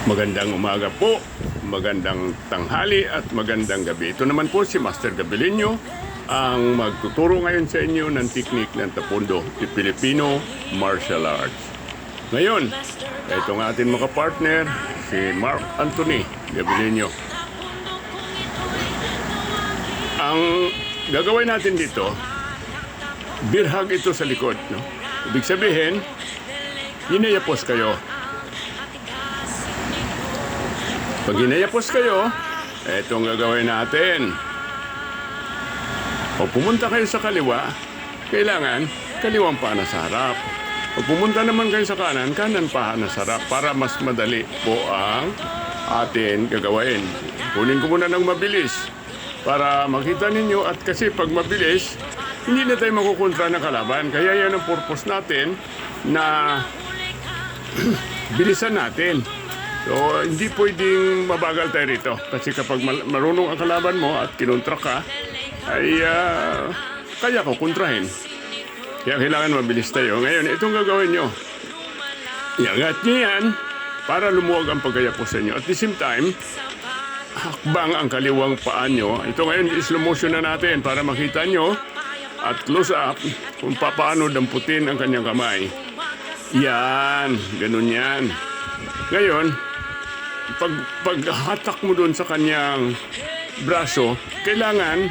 Magandang umaga po, magandang tanghali at magandang gabi. Ito naman po si Master Gabilinho ang magtuturo ngayon sa inyo ng teknik ng Taekwondo, the Filipino Martial Arts. Ngayon, itong ating mga partner, si Mark Anthony Gabilinho. Ang gagawin natin dito, birhag ito sa likod. No? Ibig sabihin, hinayapos kayo. Pag hinayapos kayo, itong gagawin natin. O pumunta kayo sa kaliwa, kailangan kaliwang paa na sa harap. O pumunta naman kayo sa kanan, kanan paa na sa harap para mas madali po ang atin gagawin. Kunin ko muna ng mabilis para makita ninyo at kasi pag mabilis, hindi na tayo makukontra ng kalaban. Kaya yan ang purpose natin na bilisan natin. So, hindi pwedeng mabagal tayo rito. Kasi kapag marunong ang kalaban mo at kinontra ka, ay kaya ko kontrahin. Kaya kailangan mabilis tayo. Ngayon, itong gagawin nyo. Iangat nyo yan para lumuwag ang pagkayapos sa inyo. At the same time, hakbang ang kaliwang paa nyo. Ito ngayon, slow motion na natin para makita nyo at close up kung paano damputin ang kanyang kamay. Yan, ganun yan. Ngayon, paghatak mo doon sa kanyang braso, kailangan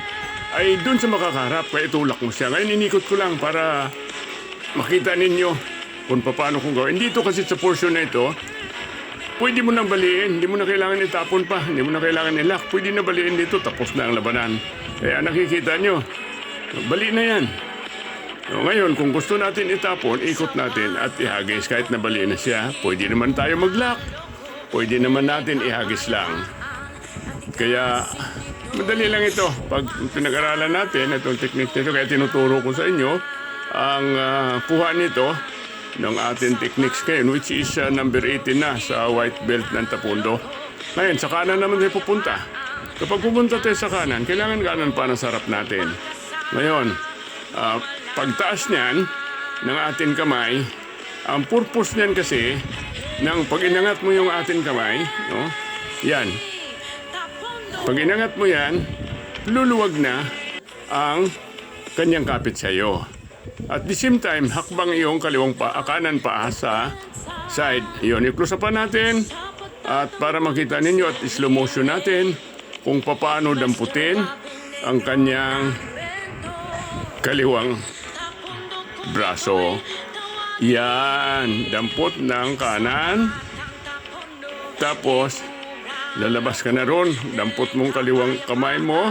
ay doon sa makakaharap, kaya itulak mo siya. Ngayon, inikot ko lang para makita ninyo kung paano kung gawin. Dito kasi sa portion na ito, pwede mo nang baliin. Hindi mo na kailangan itapon pa. Hindi mo na kailangan ilak. Pwede na baliin dito, tapos na ang labanan. Kaya nakikita nyo, bali na yan. So, ngayon, kung gusto natin itapon, ikot natin at ihagis. Kahit nabali na siya, pwede naman tayo mag-lock. Pwede naman natin ihagis lang. Kaya, madali lang ito. Pag pinag-aralan natin itong technique nito, kaya tinuturo ko sa inyo ang kuha nito ng ating techniques ngayon, which is number 18 na sa white belt ng Taekwondo. Ngayon, sa kanan naman tayo pupunta. Kapag pupunta tayo sa kanan, kailangan kanan pa sa harap natin. Ngayon, pagtaas niyan ng ating kamay, ang purpose niyan kasi, nang pag inangat mo yung ating kamay, no? Yan. Pag inangat mo yan, luluwag na ang kanyang kapit sa iyo. At the same time, hakbang yung kaliwang paa, kanan paa sa side. Yun, i-close up natin. At para makita ninyo at slow motion natin kung paano damputin ang kanyang kaliwang braso. Yan, dampot ng kanan. Tapos, lalabas ka na ron. Dampot mong kaliwang kamay mo.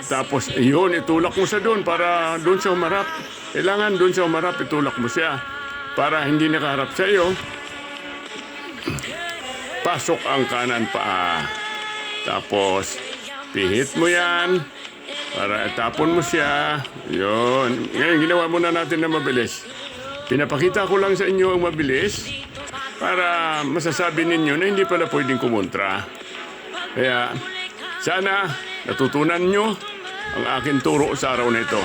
Tapos, yun, itulak mo sa doon para doon siya umarap. Kailangan doon siya umarap, itulak mo siya. Para hindi nakaharap sa iyo. Pasok ang kanan paa. Tapos, pihit mo yan. Para tapon mo siya. Yun. Ngayon, ginawa muna natin na mabilis. Pinapakita ko lang sa inyo ang mabilis para masasabi ninyo na hindi pala pwedeng kumontra. Kaya sana natutunan nyo ang aking turo sa araw na ito.